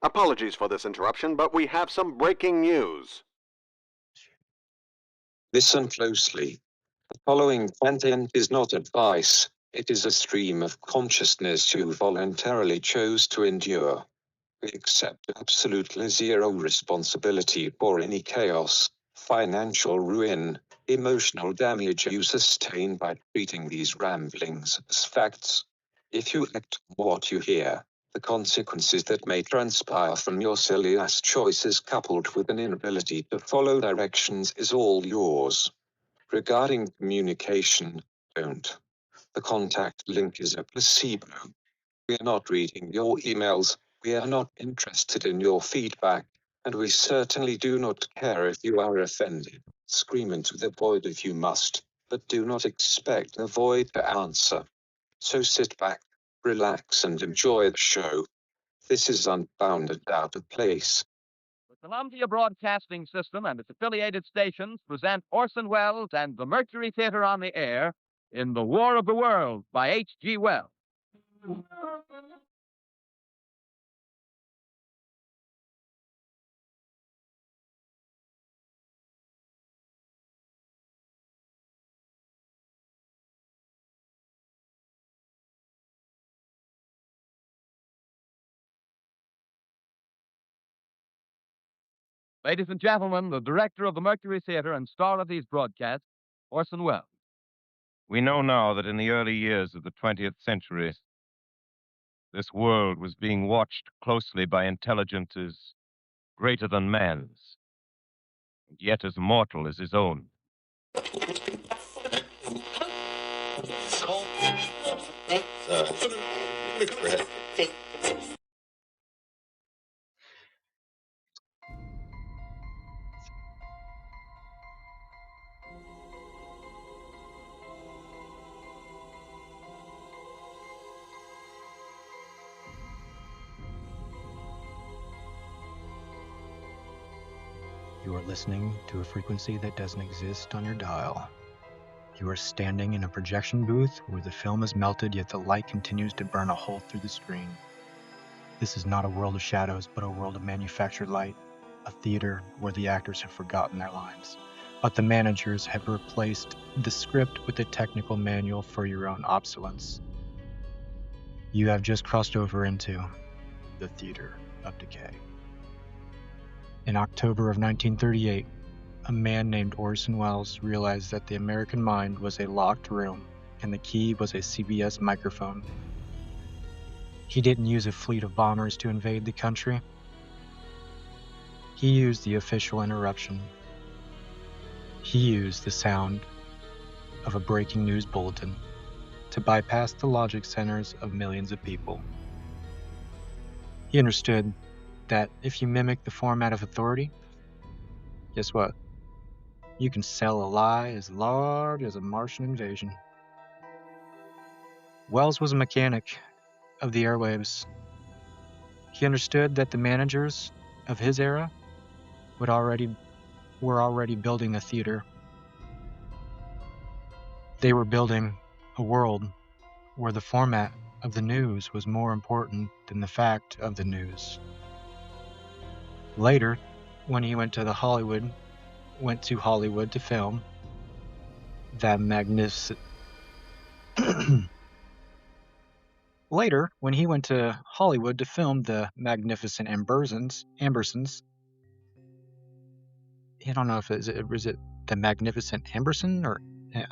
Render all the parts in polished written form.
Apologies for this interruption, but we have some breaking news. Listen closely. The following content is not advice, it is a stream of consciousness you voluntarily chose to endure. We accept absolutely zero responsibility for any chaos, financial ruin, emotional damage you sustain by treating these ramblings as facts. If you act on what you hear, the consequences that may transpire from your silly-ass choices coupled with an inability to follow directions is all yours. Regarding communication, don't. The contact link is a placebo. We are not reading your emails, we are not interested in your feedback, and we certainly do not care if you are offended. Scream into the void if you must, but do not expect the void to answer. So sit back, relax and enjoy the show. This is Unbounded Out of Place. The Columbia Broadcasting System and its affiliated stations present Orson Welles and the Mercury Theatre on the air in The War of the Worlds by H.G. Wells. Ladies and gentlemen, the director of the Mercury Theatre and star of these broadcasts, Orson Welles. We know now that in the early years of the 20th century, this world was being watched closely by intelligences greater than man's, and yet as mortal as his own. You are listening to a frequency that doesn't exist on your dial. You are standing in a projection booth where the film is melted, yet the light continues to burn a hole through the screen. This is not a world of shadows, but a world of manufactured light, a theater where the actors have forgotten their lines, but the managers have replaced the script with a technical manual for your own obsolescence. You have just crossed over into the Theatre of Decay. In October of 1938, a man named Orson Welles realized that the American mind was a locked room and the key was a CBS microphone. He didn't use a fleet of bombers to invade the country. He used the official interruption. He used the sound of a breaking news bulletin to bypass the logic centers of millions of people. He understood that if you mimic the format of authority, guess what? You can sell a lie as large as a Martian invasion. Wells was a mechanic of the airwaves. He understood that the managers of his era were already building a theater. They were building a world where the format of the news was more important than the fact of the news. Later, when he went to Hollywood to film that magnificent Ambersons. I don't know if is it the Magnificent Amberson or yeah.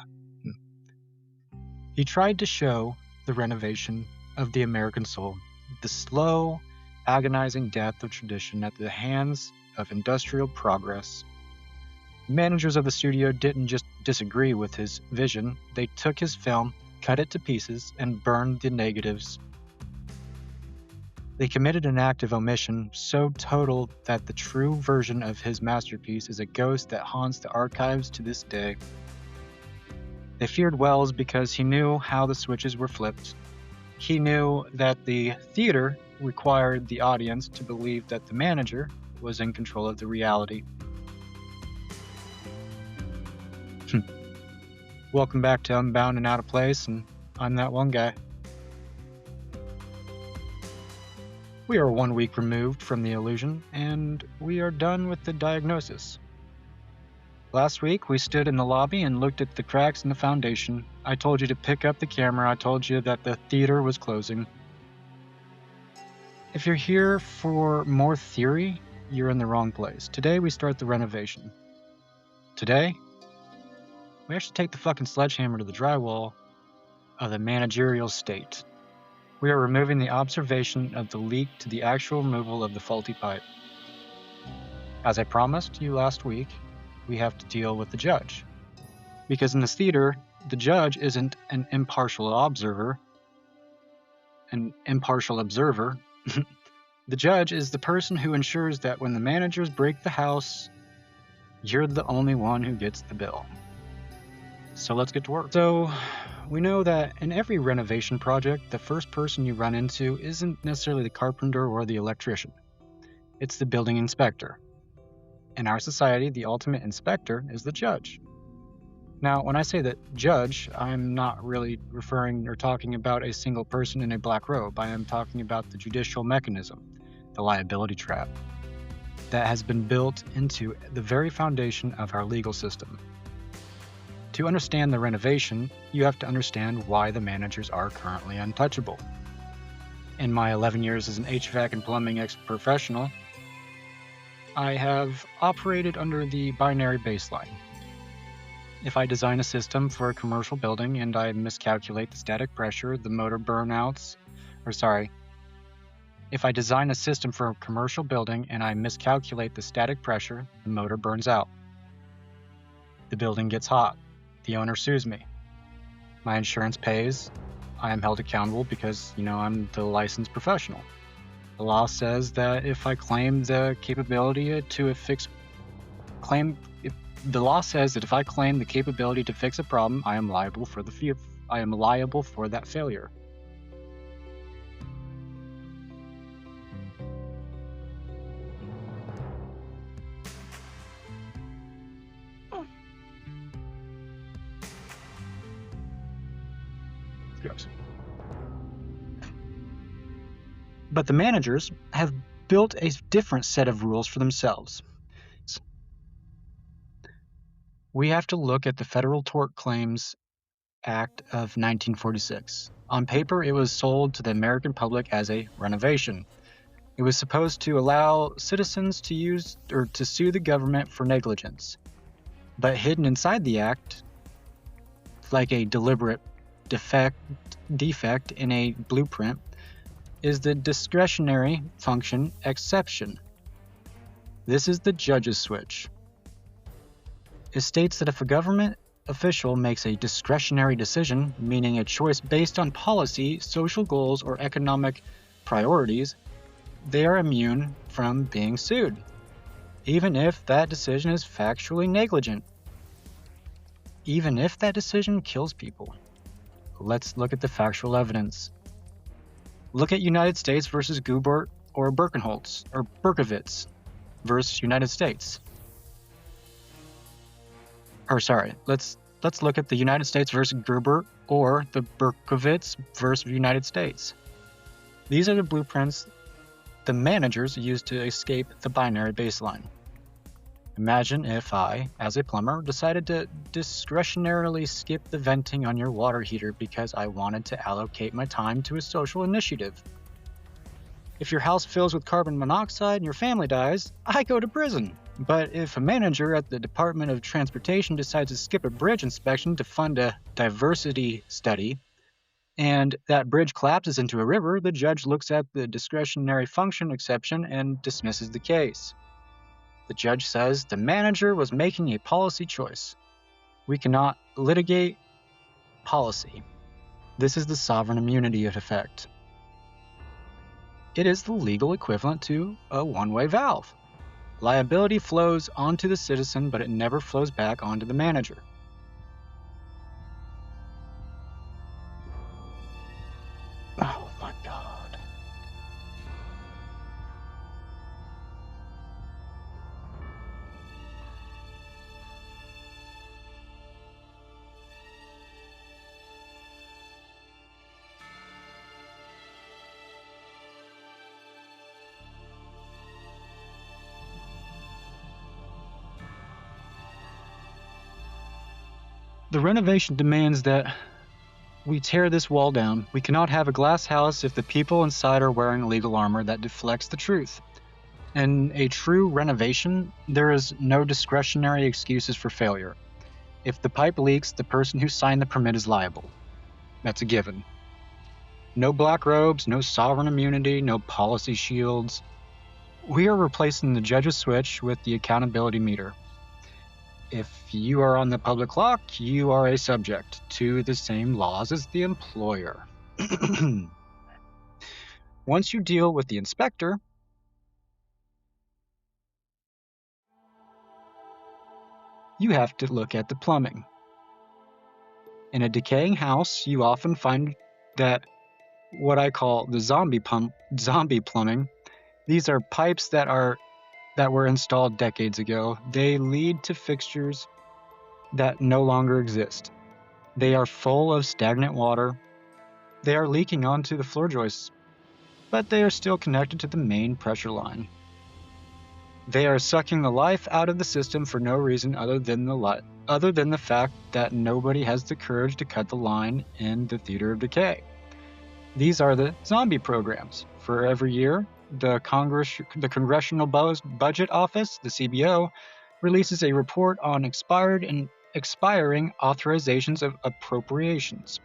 He tried to show the renovation of the American soul, the slow, agonizing death of tradition at the hands of industrial progress. Managers of the studio didn't just disagree with his vision, they took his film, cut it to pieces, and burned the negatives. They committed an act of omission so total that the true version of his masterpiece is a ghost that haunts the archives to this day. They feared Welles because he knew how the switches were flipped. He knew that the theater required the audience to believe that the manager was in control of the reality. Welcome back to Unbound and Out of Place, and I'm that one guy. We are 1 week removed from the illusion, and we are done with the diagnosis. Last week, we stood in the lobby and looked at the cracks in the foundation. I told you to pick up the camera. I told you that the theater was closing. If you're here for more theory, you're in the wrong place. Today, we start the renovation. Today, we actually take the fucking sledgehammer to the drywall of the managerial state. We are removing the observation of the leak to the actual removal of the faulty pipe. As I promised you last week, we have to deal with the judge. Because in this theater, the judge isn't an impartial observer. The judge is the person who ensures that when the managers break the house, you're the only one who gets the bill. So let's get to work. So we know that in every renovation project, the first person you run into isn't necessarily the carpenter or the electrician. It's the building inspector. In our society, the ultimate inspector is the judge. Now, when I say that judge, I'm not really referring or talking about a single person in a black robe. I am talking about the judicial mechanism, the liability trap, that has been built into the very foundation of our legal system. To understand the renovation, you have to understand why the managers are currently untouchable. In my 11 years as an HVAC and plumbing professional, I have operated under the binary baseline. If I design a system for a commercial building and I miscalculate the static pressure, the motor burnouts, if I design a system for a commercial building and I miscalculate the static pressure, the motor burns out. The building gets hot. The owner sues me. My insurance pays. I am held accountable because, I'm the licensed professional. The law says that if I claim the capability to fix a problem, I am liable for that failure. But the managers have built a different set of rules for themselves. We have to look at the Federal Tort Claims Act of 1946. On paper, it was sold to the American public as a renovation. It was supposed to allow citizens to use or to sue the government for negligence. But hidden inside the act, like a deliberate defect in a blueprint, is the discretionary function exception. This is the judge's switch. It states that if a government official makes a discretionary decision, meaning a choice based on policy, social goals, or economic priorities, they are immune from being sued, even if that decision is factually negligent, even if that decision kills people. Let's look at the factual evidence. Look at United States versus Gubert or Berkowitz versus United States. Let's look at the United States versus Gubert or the Berkowitz versus United States. These are the blueprints the managers used to escape the binary baseline. Imagine if I, as a plumber, decided to discretionarily skip the venting on your water heater because I wanted to allocate my time to a social initiative. If your house fills with carbon monoxide and your family dies, I go to prison. But if a manager at the Department of Transportation decides to skip a bridge inspection to fund a diversity study, and that bridge collapses into a river, the judge looks at the discretionary function exception and dismisses the case. The judge says the manager was making a policy choice. We cannot litigate policy. This is the sovereign immunity effect. It is the legal equivalent to a one-way valve. Liability flows onto the citizen, but it never flows back onto the manager. Oh my God. The renovation demands that we tear this wall down. We cannot have a glass house if the people inside are wearing legal armor that deflects the truth. In a true renovation, there is no discretionary excuses for failure. If the pipe leaks, the person who signed the permit is liable. That's a given. No black robes, no sovereign immunity, no policy shields. We are replacing the judge's switch with the accountability meter. If you are on the public clock, you are a subject to the same laws as the employer. Once you deal with the inspector, you have to look at the plumbing. In a decaying house, you often find that what I call the zombie plumbing. These are pipes that were installed decades ago. They lead to fixtures that no longer exist. They are full of stagnant water. They are leaking onto the floor joists, but they are still connected to the main pressure line. They are sucking the life out of the system for no reason other than the fact that nobody has the courage to cut the line in the Theatre of Decay. These are the zombie programs. For every year, the Congressional Budget Office, the CBO, releases a report on expired and expiring authorizations of appropriations.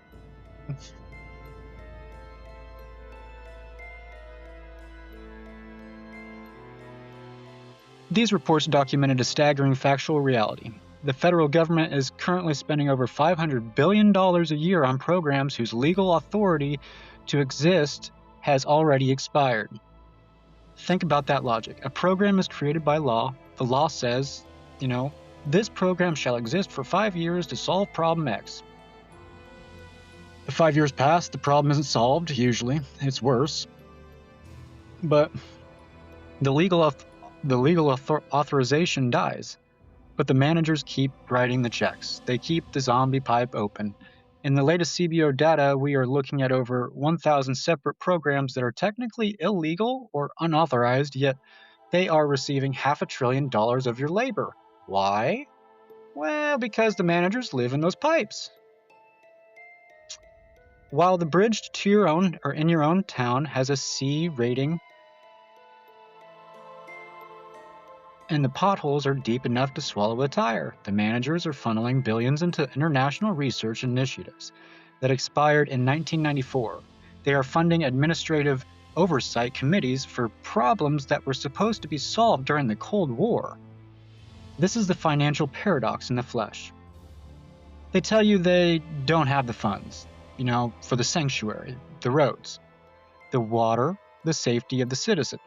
These reports documented a staggering factual reality. The federal government is currently spending over $500 billion a year on programs whose legal authority to exist has already expired. Think about that logic. A program is created by law. The law says, this program shall exist for 5 years to solve problem X. The 5 years pass, the problem isn't solved, usually. It's worse. But the legal authorization dies. But the managers keep writing the checks. They keep the zombie pipe open. In the latest CBO data, we are looking at over 1,000 separate programs that are technically illegal or unauthorized, yet they are receiving $500 billion of your labor. Why? Well, because the managers live in those pipes. While the bridge to your own or in your own town has a C rating, and the potholes are deep enough to swallow a tire, the managers are funneling billions into international research initiatives that expired in 1994. They are funding administrative oversight committees for problems that were supposed to be solved during the Cold War. This is the financial paradox in the flesh. They tell you they don't have the funds, for the sanctuary, the roads, the water, the safety of the citizen,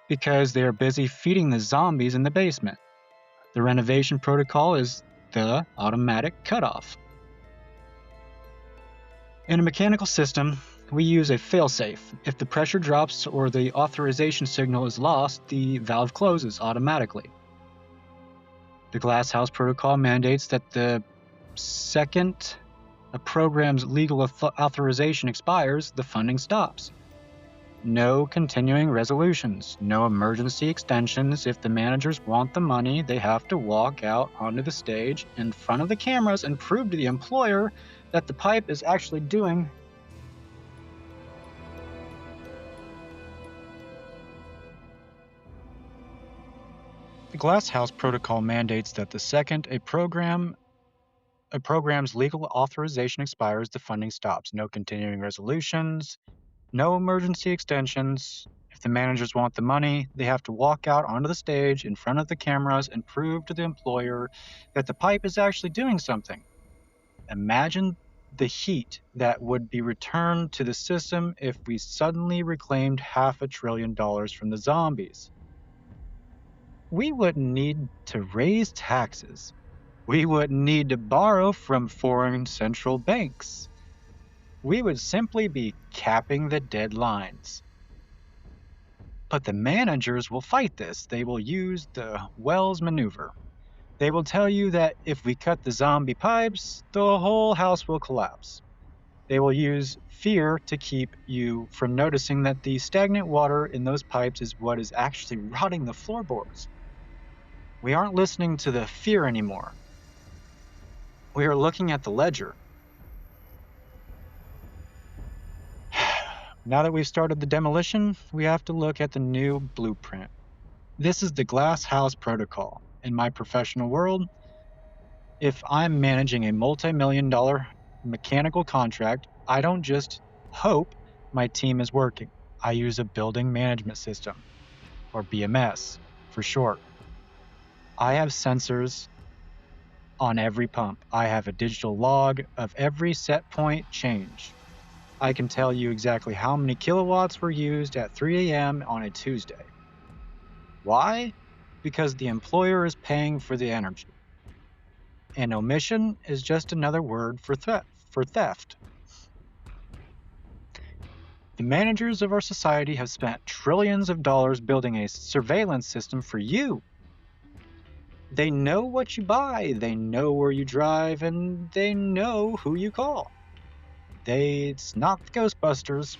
because they are busy feeding the zombies in the basement. The renovation protocol is the automatic cutoff. In a mechanical system, we use a failsafe. If the pressure drops or the authorization signal is lost, the valve closes automatically. The glass house protocol mandates that the second a program's legal authorization expires, the funding stops. No continuing resolutions, no emergency extensions. If the managers want the money, they have to walk out onto the stage in front of the cameras and prove to the employer that the pipe is actually doing The Glass House Protocol mandates that the second a program's legal authorization expires, the funding stops. No continuing resolutions, no emergency extensions. If the managers want the money, they have to walk out onto the stage in front of the cameras and prove to the employer that the pipe is actually doing something. Imagine the heat that would be returned to the system if we suddenly reclaimed $500 billion from the zombies. We wouldn't need to raise taxes. We wouldn't need to borrow from foreign central banks. We would simply be capping the deadlines. But the managers will fight this. They will use the Wells maneuver. They will tell you that if we cut the zombie pipes, the whole house will collapse. They will use fear to keep you from noticing that the stagnant water in those pipes is what is actually rotting the floorboards. We aren't listening to the fear anymore. We are looking at the ledger. Now that we've started the demolition, we have to look at the new blueprint. This is the glass house protocol. In my professional world, if I'm managing a multi-million-dollar mechanical contract, I don't just hope my team is working. I use a building management system, or BMS for short. I have sensors on every pump. I have a digital log of every set point change. I can tell you exactly how many kilowatts were used at 3 a.m. on a Tuesday. Why? Because the employer is paying for the energy. And omission is just another word for theft. The managers of our society have spent trillions of dollars building a surveillance system for you. They know what you buy, they know where you drive, and they know who you call. It's not the Ghostbusters.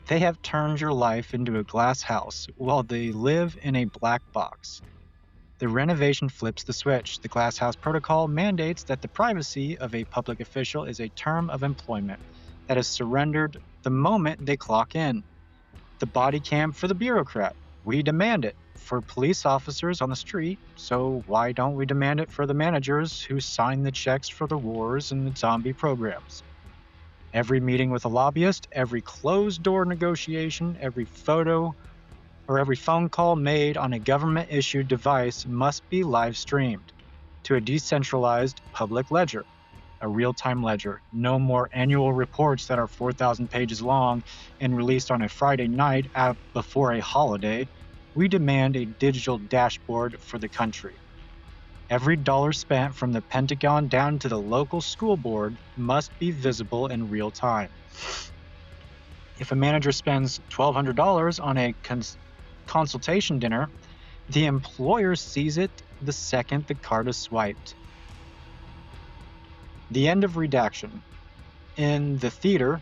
They have turned your life into a glass house while they live in a black box. The renovation flips the switch. The glass house protocol mandates that the privacy of a public official is a term of employment that is surrendered the moment they clock in. The body cam for the bureaucrat. We demand it for police officers on the street, so why don't we demand it for the managers who sign the checks for the wars and the zombie programs? Every meeting with a lobbyist, every closed-door negotiation, every photo or every phone call made on a government-issued device must be live-streamed to a decentralized public ledger, a real-time ledger. No more annual reports that are 4,000 pages long and released on a Friday night before a holiday. We demand a digital dashboard for the country. Every dollar spent from the Pentagon down to the local school board must be visible in real time. If a manager spends $1,200 on a consultation dinner, the employer sees it the second the card is swiped. The end of redaction. In the theater,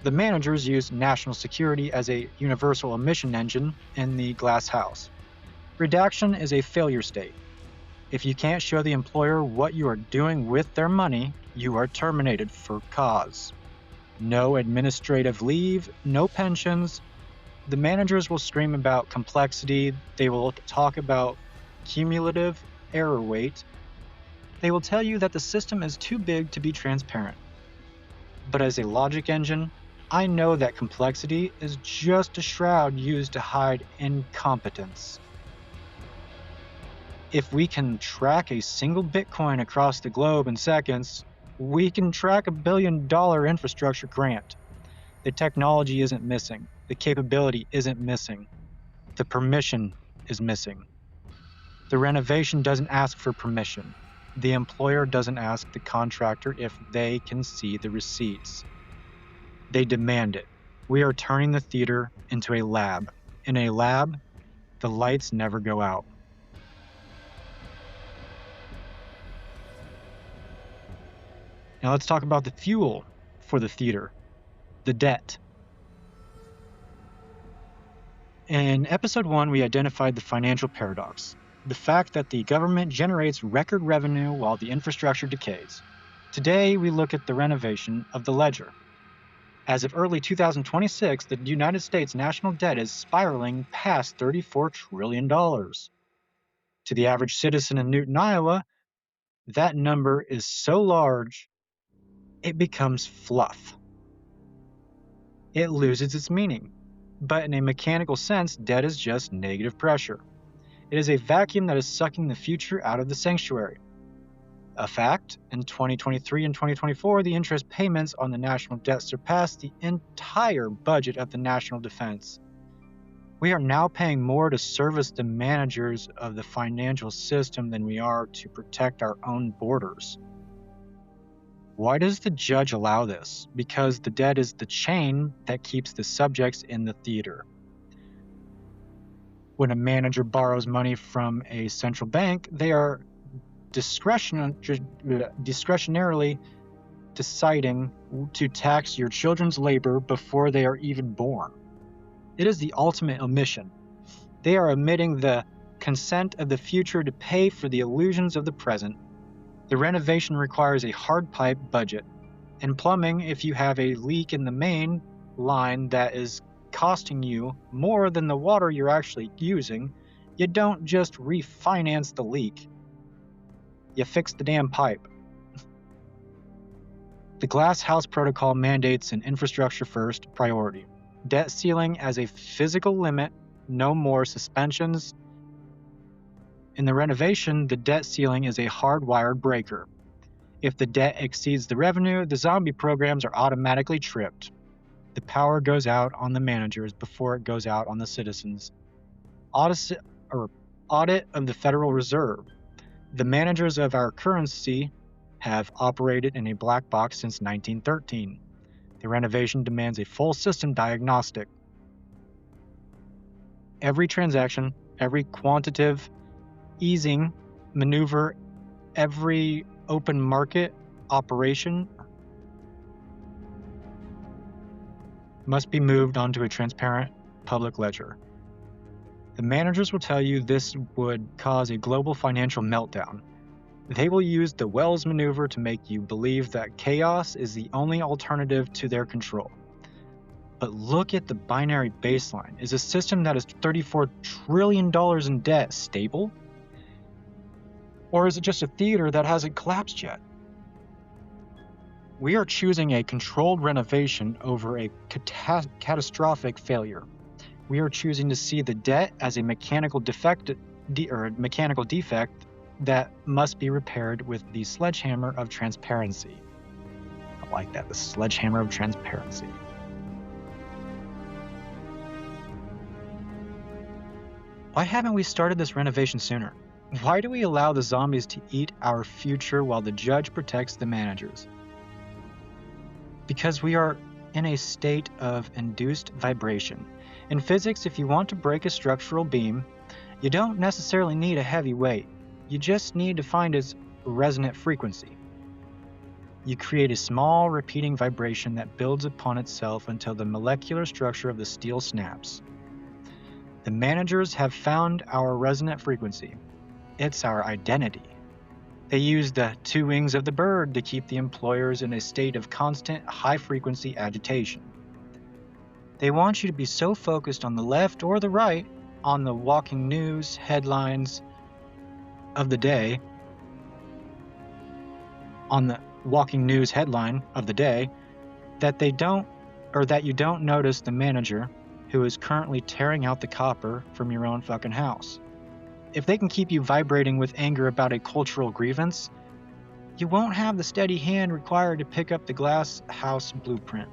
the managers use national security as a universal omission engine in the glass house. Redaction is a failure state. If you can't show the employer what you are doing with their money, you are terminated for cause. No administrative leave, no pensions. The managers will scream about complexity. They will talk about cumulative error weight. They will tell you that the system is too big to be transparent. But as a logic engine, I know that complexity is just a shroud used to hide incompetence. If we can track a single Bitcoin across the globe in seconds, we can track $1 billion infrastructure grant. The technology isn't missing. The capability isn't missing. The permission is missing. The renovation doesn't ask for permission. The employer doesn't ask the contractor if they can see the receipts. They demand it. We are turning the theater into a lab. In a lab, the lights never go out. Now let's talk about the fuel for the theater, the debt. In episode 1, we identified the financial paradox, the fact that the government generates record revenue while the infrastructure decays. Today, we look at the renovation of the ledger. As of early 2026, the United States national debt is spiraling past $34 trillion. To the average citizen in Newton, Iowa, that number is so large, it becomes fluff. It loses its meaning. But in a mechanical sense, debt is just negative pressure. It is a vacuum that is sucking the future out of the sanctuary. A fact, in 2023 and 2024, the interest payments on the national debt surpassed the entire budget of the national defense. We are now paying more to service the managers of the financial system than we are to protect our own borders. Why does the judge allow this? Because the debt is the chain that keeps the subjects in the theater. When a manager borrows money from a central bank, they are discretionarily deciding to tax your children's labor before they are even born. It is the ultimate omission. They are omitting the consent of the future to pay for the illusions of the present. The renovation requires a hard pipe budget. In plumbing, if you have a leak in the main line that is costing you more than the water you're actually using, you don't just refinance the leak. You fix the damn pipe. The Glass House Protocol mandates an infrastructure first priority. Debt ceiling as a physical limit, no more suspensions. In the renovation, the debt ceiling is a hardwired breaker. If the debt exceeds the revenue, the zombie programs are automatically tripped. The power goes out on the managers before it goes out on the citizens. Audit of the Federal Reserve. The managers of our currency have operated in a black box since 1913. The renovation demands a full system diagnostic. Every transaction, every quantitative easing maneuver, every open market operation must be moved onto a transparent public ledger. The managers will tell you this would cause a global financial meltdown. They will use the Wells maneuver to make you believe that chaos is the only alternative to their control. But look at the binary baseline. Is a system that is $34 trillion in debt stable? Or is it just a theater that hasn't collapsed yet? We are choosing a controlled renovation over a catastrophic failure. We are choosing to see the debt as a mechanical defect that must be repaired with the sledgehammer of transparency. I like that, the sledgehammer of transparency. Why haven't we started this renovation sooner? Why do we allow the zombies to eat our future while the judge protects the managers? Because we are in a state of induced vibration. In physics, if you want to break a structural beam, you don't necessarily need a heavy weight. You just need to find its resonant frequency. You create a small repeating vibration that builds upon itself until the molecular structure of the steel snaps. The managers have found our resonant frequency. It's our identity. They use the two wings of the bird to keep the employers in a state of constant high-frequency agitation. They want you to be so focused on the left or the right, on the walking news headlines of the day, on the walking news headline of the day, that you don't notice the manager who is currently tearing out the copper from your own fucking house. If they can keep you vibrating with anger about a cultural grievance, you won't have the steady hand required to pick up the glass house blueprint.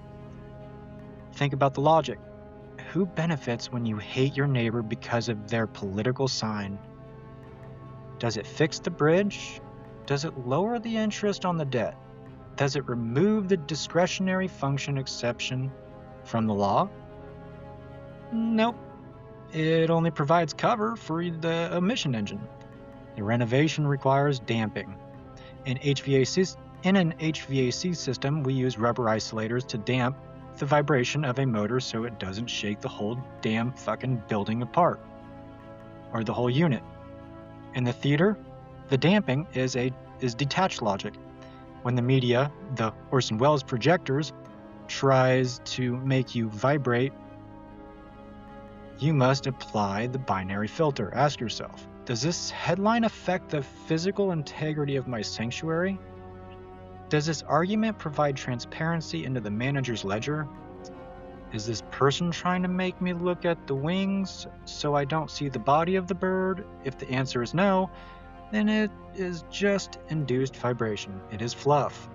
Think about the logic. Who benefits when you hate your neighbor because of their political sign? Does it fix the bridge? Does it lower the interest on the debt? Does it remove the discretionary function exception from the law? Nope. It only provides cover for the emission engine. The renovation requires damping. In an HVAC system, we use rubber isolators to damp the vibration of a motor so it doesn't shake the whole damn fucking building apart, or the whole unit. In the theater, the damping is detached logic. When the media, the Orson Welles projectors, tries to make you vibrate, you must apply the binary filter. Ask yourself, does this headline affect the physical integrity of my sanctuary? Does this argument provide transparency into the manager's ledger? Is this person trying to make me look at the wings so I don't see the body of the bird? If the answer is no, then it is just induced vibration. It is fluff.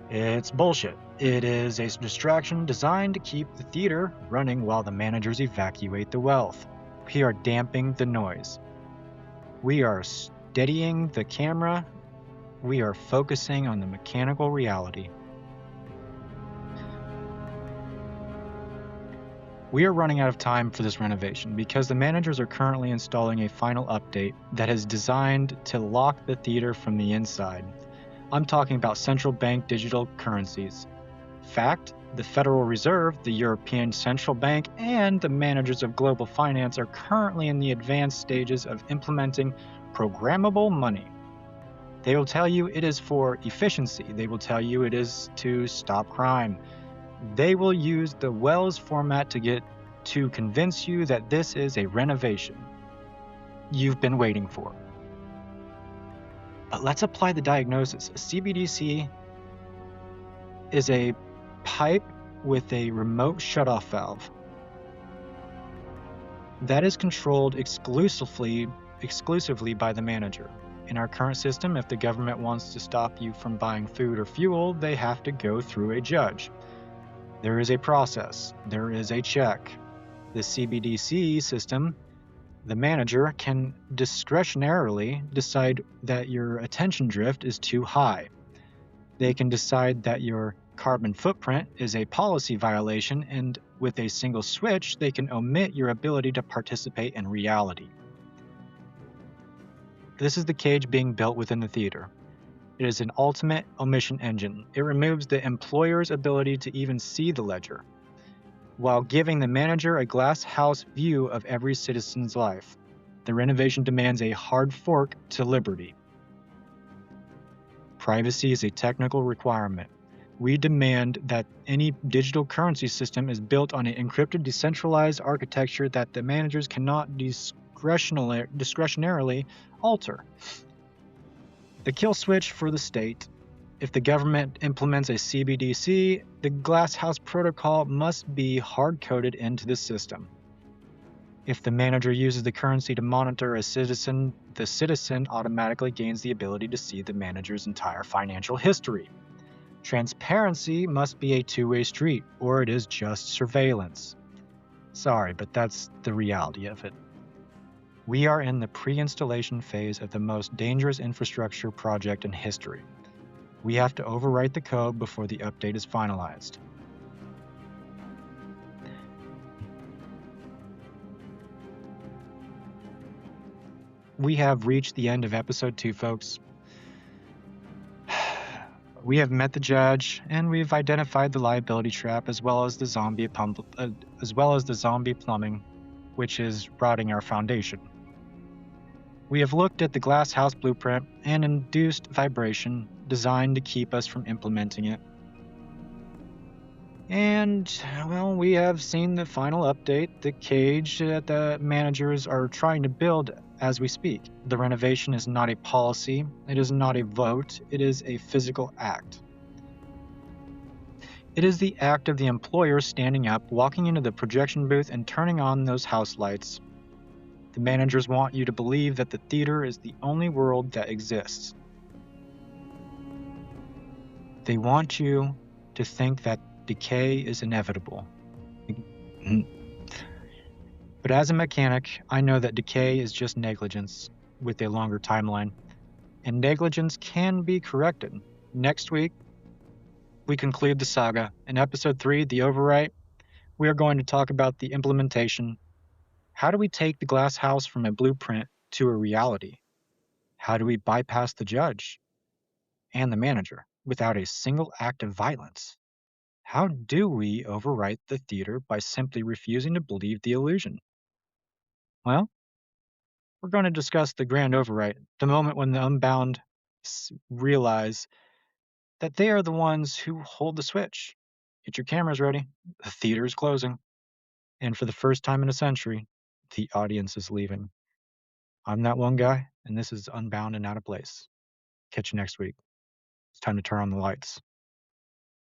It's bullshit. It is a distraction designed to keep the theater running while the managers evacuate the wealth. We are damping the noise. We are steadying the camera. We are focusing on the mechanical reality. We are running out of time for this renovation because the managers are currently installing a final update that is designed to lock the theater from the inside. I'm talking about central bank digital currencies. Fact, the Federal Reserve, the European Central Bank, and the managers of global finance are currently in the advanced stages of implementing programmable money. They will tell you it is for efficiency. They will tell you it is to stop crime. They will use the Wells format to convince you that this is a renovation you've been waiting for. But let's apply the diagnosis. A CBDC is a pipe with a remote shutoff valve that is controlled exclusively by the manager. In our current system, if the government wants to stop you from buying food or fuel, they have to go through a judge. There is a process. There is a check. The CBDC system, the manager can discretionarily decide that your attention drift is too high. They can decide that your carbon footprint is a policy violation, and with a single switch, they can omit your ability to participate in reality. This is the cage being built within the theater. It is an ultimate omission engine. It removes the employer's ability to even see the ledger, while giving the manager a glass house view of every citizen's life. The renovation demands a hard fork to liberty. Privacy is a technical requirement. We demand that any digital currency system is built on an encrypted, decentralized architecture that the managers cannot discretionarily alter. The kill switch for the state. If the government implements a CBDC, the Glasshouse Protocol must be hard-coded into the system. If the manager uses the currency to monitor a citizen, the citizen automatically gains the ability to see the manager's entire financial history. Transparency must be a two-way street, or it is just surveillance. Sorry, but that's the reality of it. We are in the pre-installation phase of the most dangerous infrastructure project in history. We have to overwrite the code before the update is finalized. We have reached the end of episode 2, folks. We have met the judge, and we've identified the liability trap as well as the zombie plumbing, which is rotting our foundation. We have looked at the glass house blueprint and induced vibration designed to keep us from implementing it. And, well, we have seen the final update, the cage that the managers are trying to build as we speak. The renovation is not a policy, it is not a vote, it is a physical act. It is the act of the employer standing up, walking into the projection booth, and turning on those house lights. The managers want you to believe that the theater is the only world that exists. They want you to think that decay is inevitable. But as a mechanic, I know that decay is just negligence with a longer timeline, and negligence can be corrected. Next week, we conclude the saga. In episode 3, The Overwrite, we are going to talk about the implementation. How do we take the glass house from a blueprint to a reality? How do we bypass the judge and the manager without a single act of violence? How do we overwrite the theater by simply refusing to believe the illusion? Well, we're going to discuss the grand overwrite, the moment when the Unbound realize that they are the ones who hold the switch. Get your cameras ready. The theater is closing. And for the first time in a century, the audience is leaving. I'm that one guy, and this is Unbound and Out of Place. Catch you next week. It's time to turn on the lights.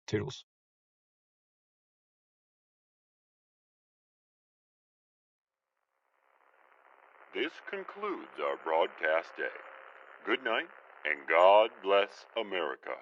Toodles. This concludes our broadcast day. Good night, and God bless America.